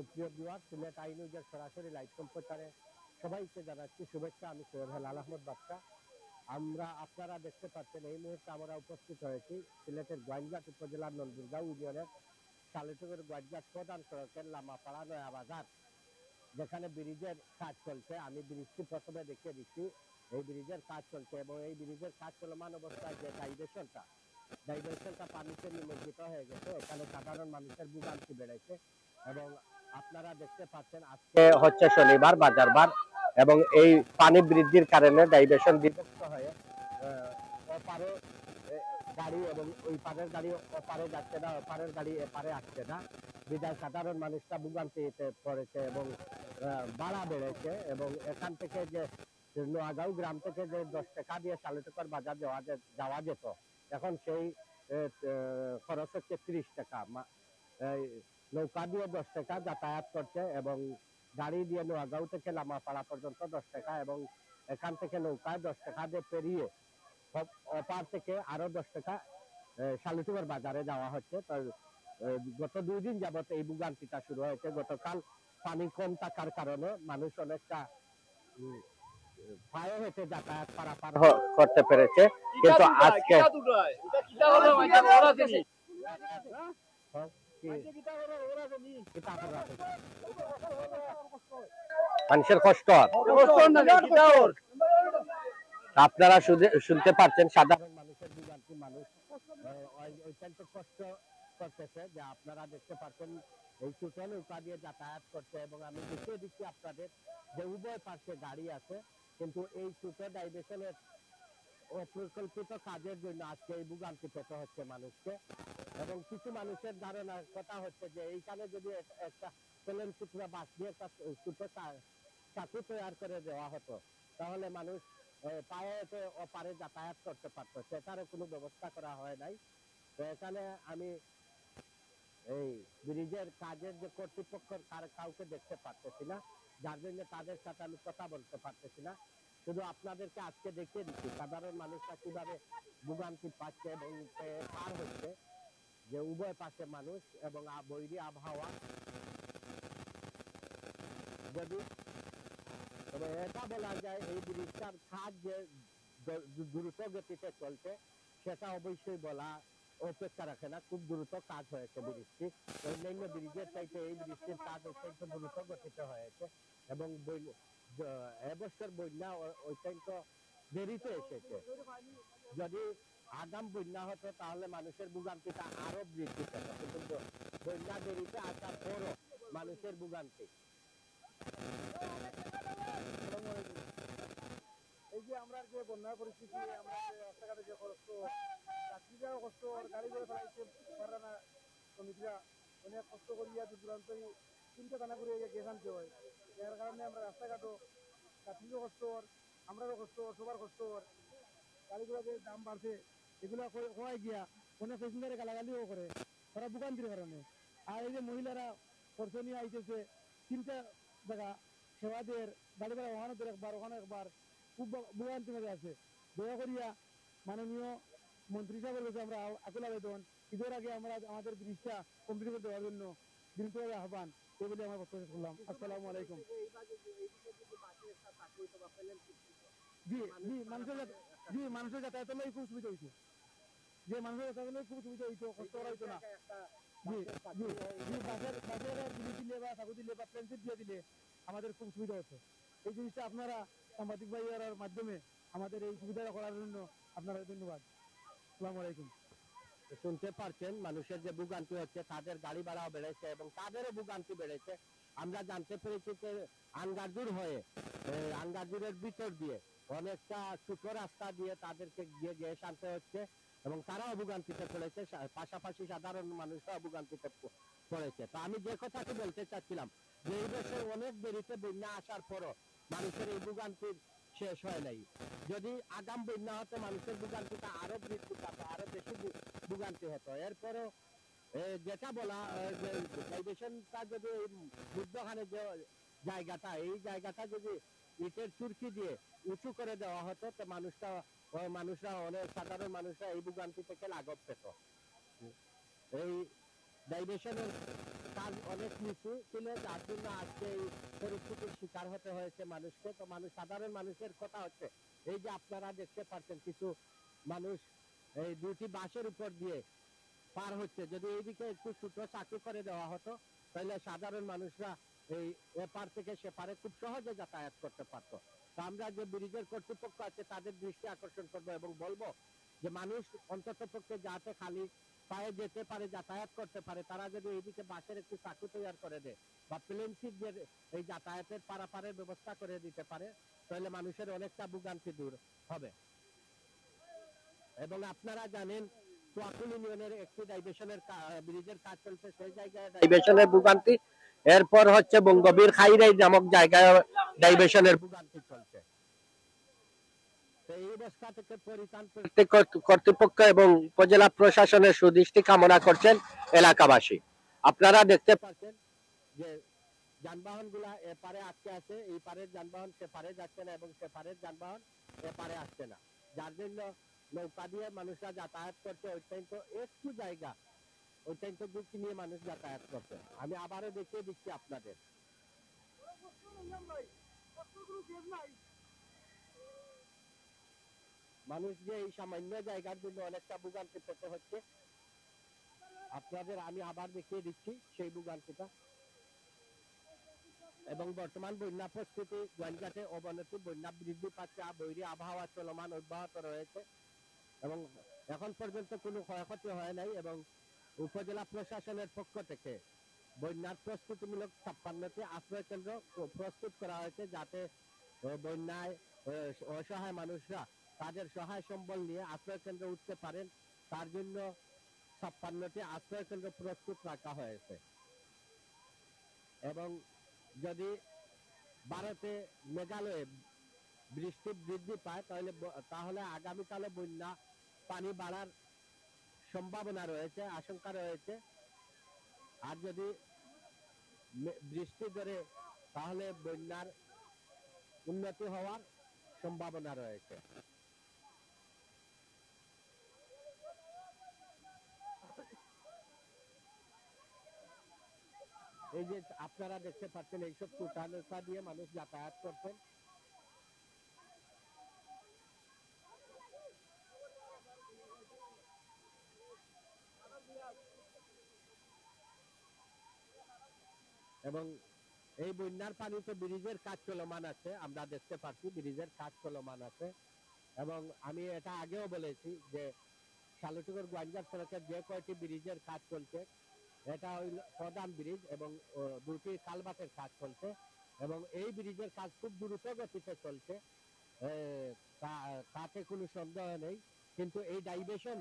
সুপ্রিয় viewer, Sylhet I নিউজের সরাসরি লাইভ সম্প্রচারে সবাইকে জানাচ্ছি শুভেচ্ছা। আমি সৈয়দ হেলাল আহমদ বাদশা। আপনারা দেখতে পাচ্ছেন এই মুহূর্তে আমরা উপস্থিত হয়েছি সিলেটের গোয়াইনঘাট উপজেলার নন্দুরগাঁও ইউনিয়নের সালেটুকের গোয়াইনঘাট প্রধান সড়কের লামাপাড়া নয়া বাজার, যেখানে ব্রিজের কাজ চলছে। আমি ব্রিজটি প্রথমে দেখিয়ে দিচ্ছি। এই ব্রিজের কাজ চলছে এবং এই ব্রিজের কাজ চলমান অবস্থায় যে ডাইভারশনটা পানিতে নিমজ্জিত হয়ে গেছে। এখানে সাধারণ মানুষের ভোগান্তি বেড়েছে এবং আপনারা দেখতে পাচ্ছেন আজকে হচ্ছে শনিবার বাজারবার এবং এই পানি বৃদ্ধির কারণে ডাইভারশন বিভক্ত হয়ে ওপারে গাড়ি এবং ওই পারের গাড়ি ওপারে যাচ্ছে না, ওপারের গাড়ি এপারে আসছে না। বিধায় সাধারণ মানুষরা ভোগান্তিতে পড়েছে এবং ভাড়া বেড়েছে এবং এখান থেকে যে নোয়াগাঁও গ্রাম থেকে যে 10 টাকা দিয়ে সালেটুকার বাজার যাওয়া যেত, এখন সেই খরচ হচ্ছে 30 টাকা। নৌকা দিয়ে 10 টাকা যাতায়াত করছে এবং গাড়ি দিয়ে নোয়াগাঁও থেকে লামাপাড়া পর্যন্ত 10 টাকা এবং এখান থেকে নৌকায় 10 টাকা দিয়ে পেরিয়ে ওপার থেকে আরো 10 টাকা সালেটুকার বাজারে যাওয়া হচ্ছে। তো গত 2 দিন যাবত এই ভোগান্তিটা শুরু হয়েছে। গতকাল পানি কম থাকার কারণে মানুষ অনেকটা পায়ে হেঁটে যাতায়াত পারাপার করতে পেরেছে, কিন্তু আজকে মানুষের কষ্ট আপনারা শুনতে পাচ্ছেন। সাধারণ মানুষের ভোগান্তি, মানুষ অত্যন্ত কষ্ট করতেছে। যে আপনারা দেখতে পাচ্ছেন এই ছোট নৌকা দিয়ে যাতায়াত করছে এবং আমি দেখিয়ে দিচ্ছি আপনাদের যে উভয় পাশে গাড়ি আছে, কিন্তু এই ছোট ডাইভারশনের অপরিকল্পিত কাজের জন্য আজকে এই ভোগান্তি পেতে হচ্ছে মানুষকে। এবং কিছু মানুষের ধারণার কথা হচ্ছে যে এইখানে যদি একটা তেলের টুকরা বাঁশ দিয়ে একটা ছোট চাকু তৈরি করে দেওয়া হতো, তাহলে মানুষ পায়ে হেঁটে ওপারে যাতায়াত করতে পারতো। সেটারও কোনো ব্যবস্থা করা হয় নাই। তো এখানে আমি এই ব্রিজের কাজের যে কর্তৃপক্ষ কাউকে দেখতে পারতেছি না, যার জন্য তাদের সাথে আমি কথা বলতে পারতেছি না। শুধু আপনাদেরকে আজকে দেখিয়ে দিচ্ছি সাধারণ মানুষরা কিভাবে ভোগান্তি পাচ্ছে এবং পার হচ্ছে, যে উভয় পাশে মানুষ এবং বৈরী আবহাওয়া। যদি তবে এটা বলা যায় এই ব্রিজটার কাজ যে দ্রুত গতিতে চলছে, সেটা অবশ্যই বলা অপেক্ষা রাখে না। খুব দ্রুত কাজ হয়েছে ব্রিজটি। অন্যান্য ব্রিজের চাইতে এই ব্রিজটির কাজ অত্যন্ত দ্রুত গতিতে হয়েছে এবং এবছর বন্যা অত্যন্ত দেরিতে এসেছে। যদি আগাম বন্যা হতো তাহলে মানুষের ভোগান্তিটা আরো বৃদ্ধি পেত, কিন্তু বন্যা দেরিতে আসার পরও মানুষের ভোগান্তি। এই যে আমরা যে বন্যার পরিস্থিতি, আমরা রাস্তাঘাটে যে কষ্ট, যাত্রীরাও কষ্ট, গাড়ি করে ফেলাইছে পারে না, শ্রমিকরা অনেক কষ্ট করিয়া দূর দূরান্ত 3টা থানা করে গ্যাস আনতে হয়। যার কারণে আমরা রাস্তাঘাটও যাত্রীরও কষ্ট, আমরাও কষ্ট, সবার কষ্ট। গাড়িগুলো যে দাম বাড়ছে এগুলো হওয়াই গিয়া অনেক প্যাসেঞ্জারে গালাগালিও করে, তারা ভোগান্তির কারণে। আর এই যে মহিলারা খরচ নিয়ে আইতেছে 3টা জায়গা সেবাদের গাড়ি ভাড়া ওখানে একবার খুব ভোগান্তির মধ্যে আছে। দয়া করিয়া মাননীয় মন্ত্রী সাহেবের কাছে আমরা আকুল আবেদন, ঈদের আগে আমরা আমাদের ব্রিজটা কমপ্লিট করে দেওয়ার জন্য বিনীতভাবে আহ্বান এই বলে আমার বক্তব্য করলাম। আসসালামু আলাইকুম। জি মানুষের যাতায়াতের লাগে খুব সুবিধা হয়েছে, যে মানুষের যাতায়াতের লাগে খুব সুবিধা হয়েছে, কষ্ট করা হইতো না। জি জি জি বাসের জিনিস দিলে বা চাকু দিলে বা প্লেনশিট দিয়ে দিলে আমাদের খুব সুবিধা হতো। এই জিনিসটা আপনারা সাংবাদিক ভাইয়ের মাধ্যমে আমাদের এই সুবিধাটা করার জন্য আপনারা ধন্যবাদ। আসসালামু আলাইকুম। শুনতে পারছেন মানুষের যে ভোগান্তি হচ্ছে, তাদের গাড়ি ভাড়াও বেড়েছে এবং তাদেরও ভোগান্তি বেড়েছে। আমরা জানতে পেরেছি যে আঙ্গারজুর হয়ে আঙ্গারজুরের ভিতর দিয়ে অনেকটা ছোট রাস্তা দিয়ে তাদেরকে গিয়ে গ্যাস আনতে হচ্ছে এবং তারাও ভোগান্তিতে পড়েছে, পাশাপাশি সাধারণ মানুষরাও ভোগান্তিতে পড়েছে। তো আমি যে কথাটি বলতে চাচ্ছিলাম যে এই বছর অনেক দেরিতে বন্যা আসার পরও মানুষের এই ভোগান্তির শেষ হয় নাই। যদি আগাম বন্যা হতো মানুষের ভোগান্তিটা আরো বৃদ্ধি পেত, আরো বেশি ভোগান্তি হতো। এরপরও যেটা বলা ডাইভারশনটা যদি মধ্যখানে যে জায়গাটা, এই জায়গাটা যদি ইটের চুরকি দিয়ে উঁচু করে দেওয়া হতো, তো মানুষরা অনেক সাধারণ মানুষরা এই ভোগান্তি থেকে লাঘব পেত। এই ডাইভারশনের কাজ অনেক নিচু ছিল, যার জন্য আজকে এই পরিস্থিতির শিকার হতে হয়েছে মানুষকে। তো সাধারণ মানুষের কথা হচ্ছে, এই যে আপনারা দেখতে পাচ্ছেন কিছু মানুষ এই দুটি বাঁশের উপর দিয়ে পার হচ্ছে। যদি এইদিকে একটু ছোট চাকু করে দেওয়া হতো, তাহলে সাধারণ মানুষরা এই এপার থেকে সেপারে খুব সহজে যাতায়াত করতে পারতো। তো আমরা যে ব্রিজের কর্তৃপক্ষ আছে তাদের দৃষ্টি আকর্ষণ করবো এবং বলবো যে মানুষ অন্তত পক্ষে যাতে খালি পায়ে যেতে পারে, যাতায়াত করতে পারে, তারা যদি এইদিকে বাসের একটু চাকু তৈরি করে দেয় বা প্লেন সিট যে এই যাতায়াতের পারাপারের ব্যবস্থা করে দিতে পারে, তাহলে মানুষের অনেকটা ভোগান্তি দূর হবে। এবং আপনারা জানেন চুয়াকুল ইউনিয়নের একটি ডাইভার্সনের ব্রিজের কাজ চলছে, সেই জায়গায় ডাইভার্সনের ভোগান্তি। এরপর হচ্ছে বঙ্গবীর খাইরাই নামক জায়গায় ডাইভার্সনের ভোগান্তি চলছে। এই অবস্থা থেকে পরিত্রাণ পেতে কর্তৃপক্ষ এবং উপজেলা প্রশাসনের সুদৃষ্টি কামনা করছেন এলাকাবাসী। আপনারা দেখতে পাচ্ছেন যে যানবাহন গুলা এপারে আটকে আছে, এই পারের যানবাহন সেপারে যাচ্ছে না এবং সেপারের যানবাহন এপারে আসছে না, যার জন্য নৌকা দিয়ে মানুষরা যাতায়াত করছে। অত্যন্ত একটু জায়গা, অত্যন্ত ঝুঁকি নিয়ে মানুষ যাতায়াত করছে। আমি আবারও দেখিয়ে দিচ্ছি আপনাদের। মানুষ যে এই সামান্য জায়গার জন্য অনেকটা ভোগান্তি পেতে হচ্ছে, আপনাদের আমি আবার দেখিয়ে দিচ্ছি সেই ভোগান্তিটা। এবং বর্তমান বন্যা পরিস্থিতি গোয়ালঘাটে অবনতি, বন্যা বৃদ্ধি পাচ্ছে, বৈরী আবহাওয়া চলমান অব্যাহত রয়েছে এবং এখন পর্যন্ত কোনো ক্ষয়ক্ষতি হয় নাই। এবং উপজেলা প্রশাসনের পক্ষ থেকে বন্যার প্রস্তুতিমূলক 56টি আশ্রয় কেন্দ্র প্রস্তুত করা হয়েছে, যাতে বন্যায় অসহায় মানুষরা তাদের সহায় সম্বল নিয়ে আশ্রয় কেন্দ্রে উঠতে পারেন। তার জন্য 56টি আশ্রয় কেন্দ্র প্রস্তুত রাখা হয়েছে। এবং যদি ভারতে মেঘালয়ে বৃষ্টি বৃদ্ধি পায় তাহলে আগামীকালে বন্যা পানি বাড়ার সম্ভাবনা রয়েছে, আশঙ্কা রয়েছে। আর যদি বৃষ্টি ধরে তাহলে বন্যার উন্নতি হওয়ার সম্ভাবনা রয়েছে। এই যে আপনারা দেখতে পাচ্ছেন এইসব টোটা নৌকা দিয়ে মানুষ যাতায়াত করছেন। এবং এই বন্যার পানিতে ব্রিজের কাজ চলমান আছে, আমরা দেখতে পাচ্ছি ব্রিজের কাজ চলমান আছে। এবং আমি এটা আগেও বলেছি যে শালুটিগড় গোয়ালঘাট সড়কের যে কয়টি ব্রিজের কাজ চলছে, এটা হইল প্রধান ব্রিজ এবং দুটি কালভার্টের কাজ চলছে এবং এই ব্রিজের কাজ খুব দ্রুত গতিতে চলছে, তাতে কোনো সন্দেহ নেই। কিন্তু এই ডাইভার্সন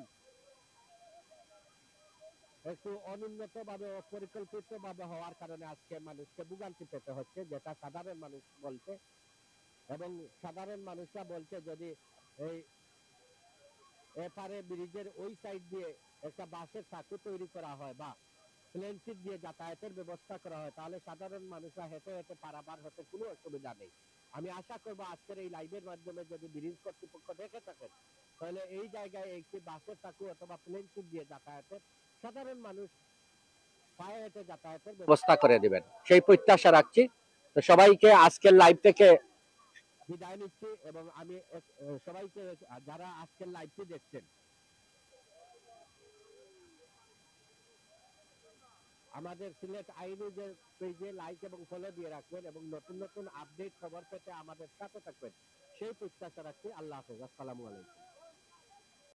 একটু অনুন্নত ভাবে, অপরিকল্পিত ভাবে হওয়ার কারণে আজকে মানুষকে ভোগান্তি পেতে হচ্ছে, যেটা সাধারণ মানুষ বলছে। এবং সাধারণ মানুষরা বলছে যদি এই এপারে ব্রিজের ওই সাইড দিয়ে একটা বাঁশের চাকু তৈরি করা হয় বা প্লেন সিট দিয়ে যাতায়াতের ব্যবস্থা করা হয়, তাহলে সাধারণ মানুষরা হেঁটে হেঁটে পারাপার হতে কোনো অসুবিধা নেই। আমি আশা করবো আজকের এই লাইভের মাধ্যমে যদি ব্রিজ কর্তৃপক্ষ দেখে থাকেন, তাহলে এই জায়গায় একটি বাঁশের চাকু অথবা প্লেন সিট দিয়ে যাতায়াতের, সাধারণ মানুষ পায়ে হেঁটে যাতায়াতের ব্যবস্থা করে দিবেন, সেই প্রত্যাশা রাখছি। তো সবাইকে আজকের লাইভ থেকে বিদায় নিচ্ছি এবং আমি সবাইকে, যারা আজকের লাইভটি দেখছেন, আমাদের সিলেট আই নিউজের পেজে লাইক এবং ফলো দিয়ে রাখবেন এবং নতুন নতুন আপডেট খবর পেতে আমাদের সাথে থাকবেন, সেই প্রত্যাশা রাখছি। আল্লাহ হাফেজ, আসসালামু আলাইকুম।